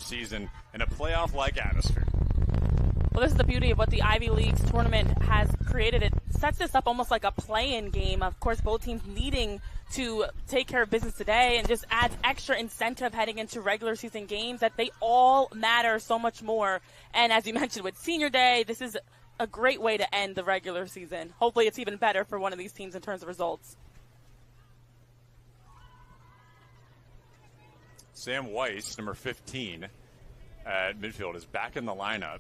season in a playoff-like atmosphere. Well, this is the beauty of what the Ivy League's tournament has created. It sets this up almost like a play-in game. Of course, both teams needing to take care of business today, and just adds extra incentive heading into regular season games that they all matter so much more. And as you mentioned with Senior Day, this is a great way to end the regular season. Hopefully it's even better for one of these teams in terms of results. Sam Weiss, number 15 at midfield, is back in the lineup.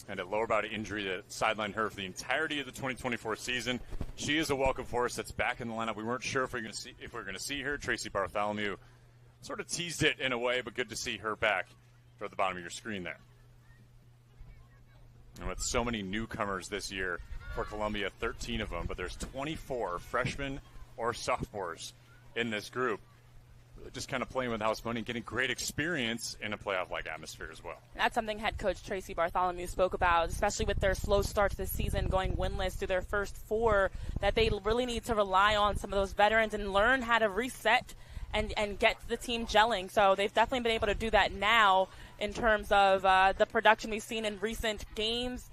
And a lower body injury that sidelined her for the entirety of the 2024 season. She is a welcome force that's back in the lineup. We weren't sure if we were going to see her. Tracy Bartholomew sort of teased it in a way, but good to see her back toward the bottom of your screen there. And with so many newcomers this year for Columbia, 13 of them, but there's 24 freshmen or sophomores in this group. Just kind of playing with house money and getting great experience in a playoff-like atmosphere as well. That's something head coach Tracy Bartholomew spoke about, especially with their slow start to the season, going winless through their first 4, that they really need to rely on some of those veterans and learn how to reset and get the team gelling. So they've definitely been able to do that now in terms of the production we've seen in recent games,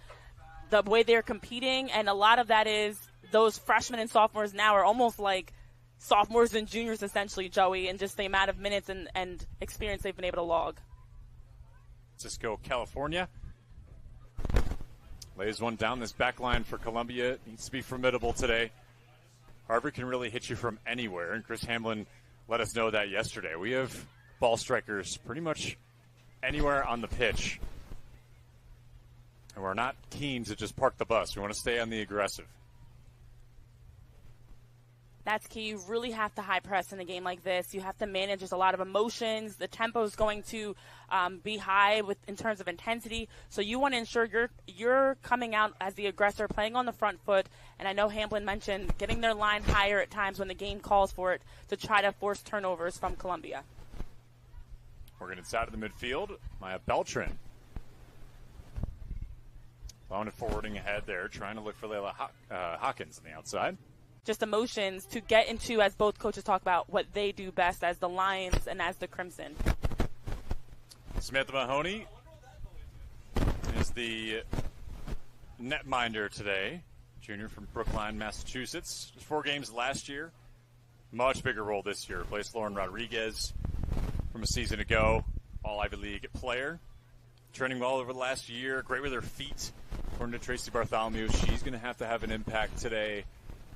the way they're competing, and a lot of that is those freshmen and sophomores now are almost like sophomores and juniors, essentially, Joey, and just the amount of minutes and experience they've been able to log. Cisco, California lays one down. This back line for Columbia needs to be formidable today. Harvard can really hit you from anywhere, and Chris Hamblin let us know that yesterday. We have ball strikers pretty much anywhere on the pitch, and we're not keen to just park the bus. We want to stay on the aggressive. That's key. You really have to high press in a game like this. You have to manage. There's a lot of emotions. The tempo is going to be high in terms of intensity. So you want to ensure you're coming out as the aggressor, playing on the front foot. And I know Hamblin mentioned getting their line higher at times when the game calls for it to try to force turnovers from Columbia. Working inside of the midfield, Maya Beltran. Long and forwarding ahead there, trying to look for Layla Hawkins on the outside. Just emotions to get into, as both coaches talk about, what they do best as the Lions and as the Crimson. Samantha Mahoney is the netminder today. Junior from Brookline, Massachusetts. Just 4 games last year. Much bigger role this year. Replaced Lauren Rodriguez from a season ago. All Ivy League player. Training well over the last year. Great with her feet. According to Tracy Bartholomew, she's going to have an impact today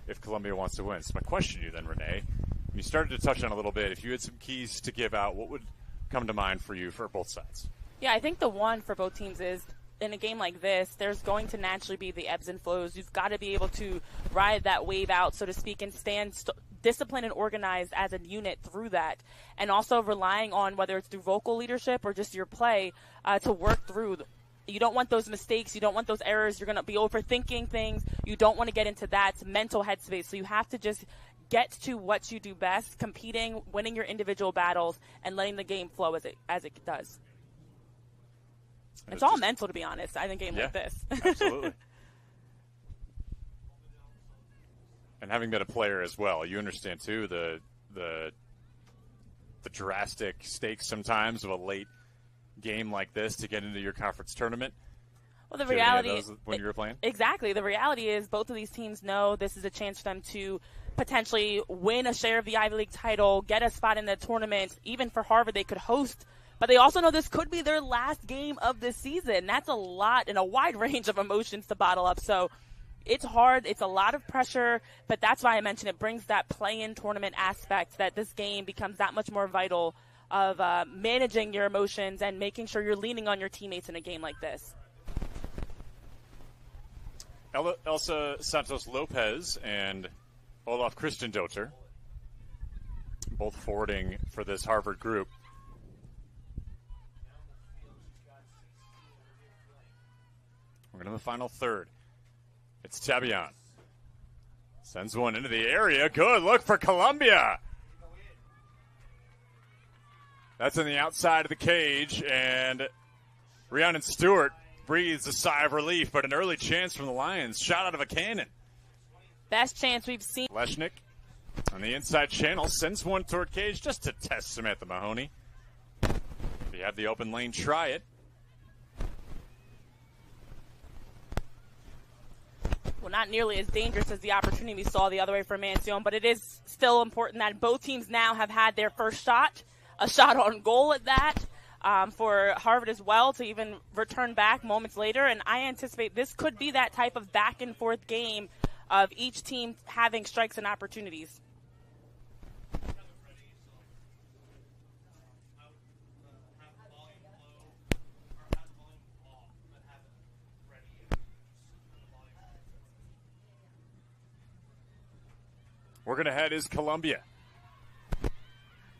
if Columbia wants to win. So my question to you then, Renee, when you started to touch on a little bit, if you had some keys to give out, what would come to mind for you for both sides? Yeah, I think the one for both teams is in a game like this, there's going to naturally be the ebbs and flows. You've got to be able to ride that wave out, so to speak, and stand disciplined and organized as a unit through that. And also relying on, whether it's through vocal leadership or just your play, to work through You don't want those mistakes. You don't want those errors. You're going to be overthinking things. You don't want to get into that mental headspace. So you have to just get to what you do best, competing, winning your individual battles, and letting the game flow as it does. It's all mental, to be honest, I think, a game like this. Absolutely. And having been a player as well, you understand, too, the drastic stakes sometimes of a late game like this to get into your conference tournament. Well, the reality is, when you were playing? Exactly. The reality is both of these teams know this is a chance for them to potentially win a share of the Ivy League title, get a spot in the tournament. Even for Harvard, they could host. But they also know this could be their last game of the season. That's a lot and a wide range of emotions to bottle up. So it's hard. It's a lot of pressure. But that's why I mentioned it brings that play-in tournament aspect, that this game becomes that much more vital of managing your emotions and making sure you're leaning on your teammates in a game like this. Elsa Santos Lopez and Olaf Christendotter, both forwarding for this Harvard group. We're going to the final third. It's Tabian. Sends one into the area. Good look for Columbia. That's on the outside of the cage, and Rhiannon Stewart breathes a sigh of relief, but an early chance from the Lions. Shot out of a cannon. Best chance we've seen. Leshnick on the inside channel sends one toward cage just to test Samantha Mahoney. The you have the open lane, try it. Well, not nearly as dangerous as the opportunity we saw the other way for Mancione, but it is still important that both teams now have had their first shot, a shot on goal at that, for Harvard as well to even return back moments later. And I anticipate this could be that type of back and forth game of each team having strikes and opportunities. Working ahead is Columbia.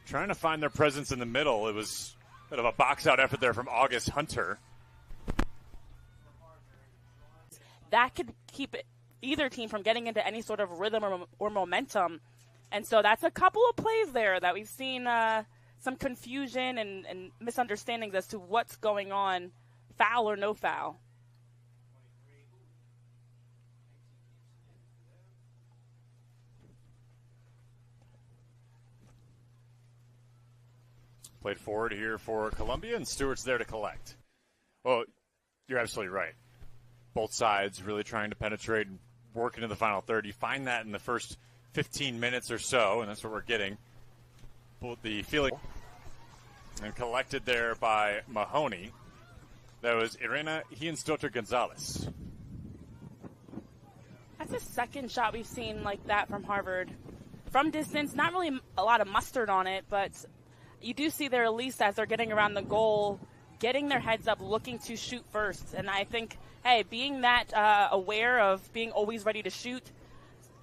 Trying to find their presence in the middle. It was a bit of a box-out effort there from August Hunter. That could keep either team from getting into any sort of rhythm or momentum. And so that's a couple of plays there that we've seen some confusion and misunderstandings as to what's going on, foul or no foul. Played forward here for Columbia, and Stewart's there to collect. Well, you're absolutely right. Both sides really trying to penetrate and work into the final third. You find that in the first 15 minutes or so, and that's what we're getting. The feeling and collected there by Mahoney. That was Irena Hienstotter-Gonzalez. That's the second shot we've seen like that from Harvard. From distance, not really a lot of mustard on it, but you do see there, at least as they're getting around the goal, getting their heads up, looking to shoot first. And I think, hey, being that aware of being always ready to shoot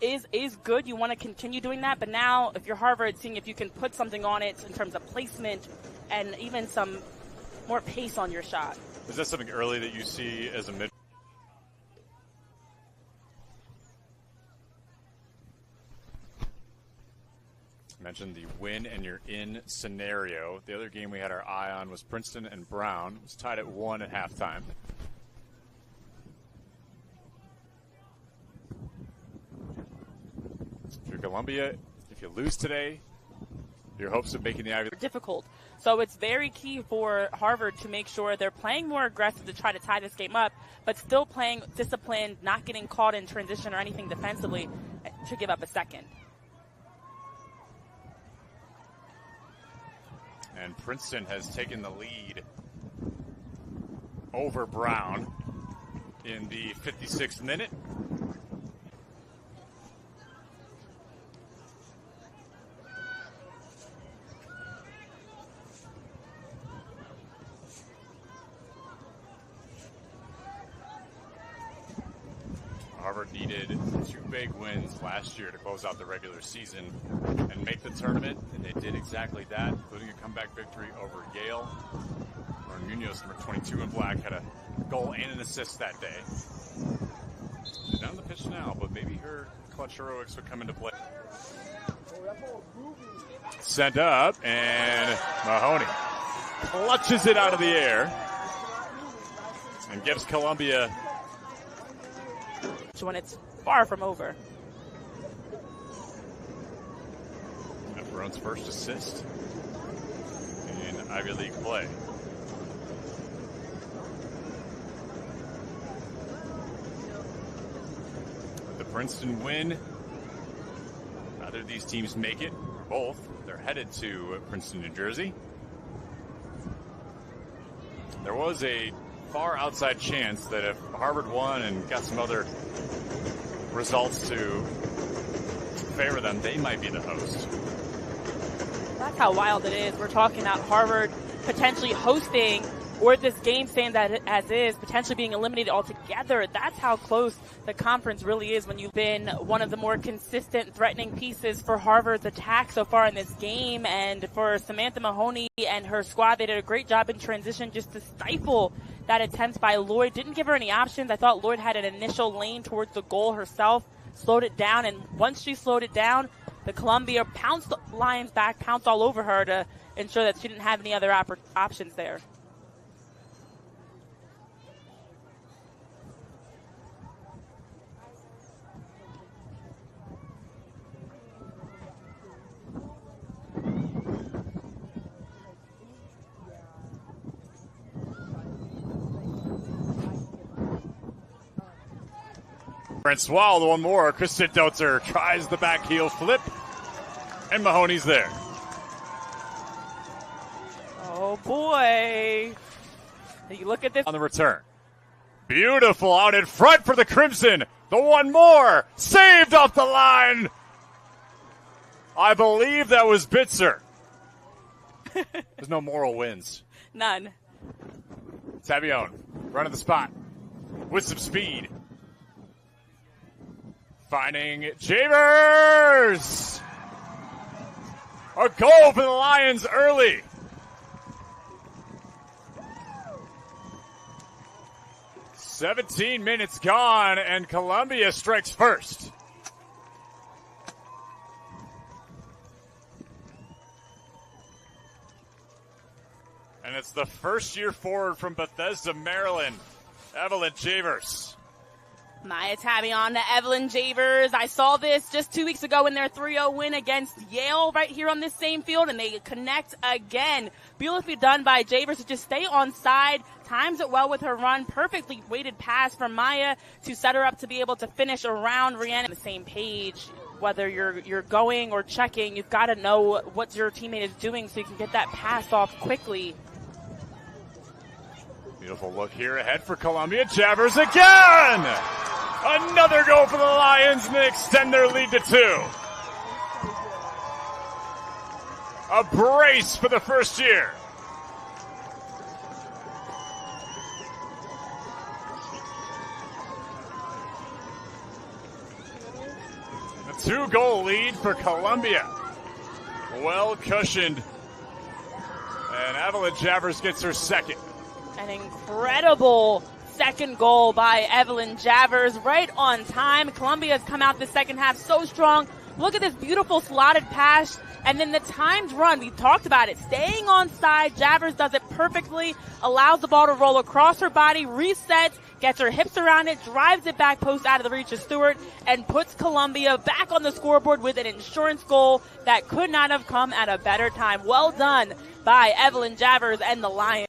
is good. You want to continue doing that. But now, if you're Harvard, seeing if you can put something on it in terms of placement and even some more pace on your shot. Is that something early that you see as a mid? Mentioned the win and you're in scenario. The other game we had our eye on was Princeton and Brown. It was tied at 1 at halftime. If you're Columbia, if you lose today, your hopes of making the Ivy League difficult. So it's very key for Harvard to make sure they're playing more aggressive to try to tie this game up, but still playing disciplined, not getting caught in transition or anything defensively to give up a second. And Princeton has taken the lead over Brown in the 56th minute. Harvard needed 2 big wins last year to close out the regular season and make the tournament, and they did exactly that, including a comeback victory over Yale. Lauren Munoz, number 22 in black, had a goal and an assist that day. She's down the pitch now, but maybe her clutch heroics would come into play. Sent up, and Mahoney clutches it out of the air and gives Columbia when it's far from over. Brown's first assist in Ivy League play. With the Princeton win, either of these teams make it, or both, they're headed to Princeton, New Jersey. There was a far outside chance that if Harvard won and got some other results to favor them, they might be the host. That's how wild it is. We're talking about Harvard potentially hosting, or this game staying as is, potentially being eliminated altogether. That's how close the conference really is when you've been one of the more consistent threatening pieces for Harvard's attack so far in this game. And for Samantha Mahoney and her squad, they did a great job in transition just to stifle that attempt by Lloyd. Didn't give her any options. I thought Lloyd had an initial lane towards the goal herself, slowed it down, and once she slowed it down, the Columbia pounced Lions back, pounced all over her to ensure that she didn't have any other options there. Francois, the one more. Kristen Dotzer tries the back heel flip, and Mahoney's there. Oh, boy. You look at this. On the return. Beautiful out in front for the Crimson. The one more. Saved off the line. I believe that was Bitzer. There's no moral wins. None. Tabione running the spot with some speed. Finding Javers. A goal for the Lions early. "17 minutes gone, and Columbia strikes first." And it's the first-year forward from Bethesda, Maryland, Evelyn Javers. Maya Tabion to Evelyn Javers. I saw this just 2 weeks ago in their 3-0 win against Yale right here on this same field, and they connect again. Beautifully done by Javers to just stay on side, times it well with her run, perfectly weighted pass from Maya to set her up to be able to finish around Rhiannon on the same page. Whether you're going or checking, you've got to know what your teammate is doing so you can get that pass off quickly. Beautiful look here ahead for Columbia. Javers again! Another goal for the Lions, and they extend their lead to 2. A brace for the first year. A 2-goal lead for Columbia. Well cushioned. And Evelyn Javers gets her second. An incredible second goal by Evelyn Javers, right on time. Columbia's come out the second half so strong. Look at this beautiful slotted pass, and then the timed run. We talked about it. Staying on side, Javers does it perfectly, allows the ball to roll across her body, resets, gets her hips around it, drives it back post out of the reach of Stewart, and puts Columbia back on the scoreboard with an insurance goal that could not have come at a better time. Well done by Evelyn Javers and the Lions.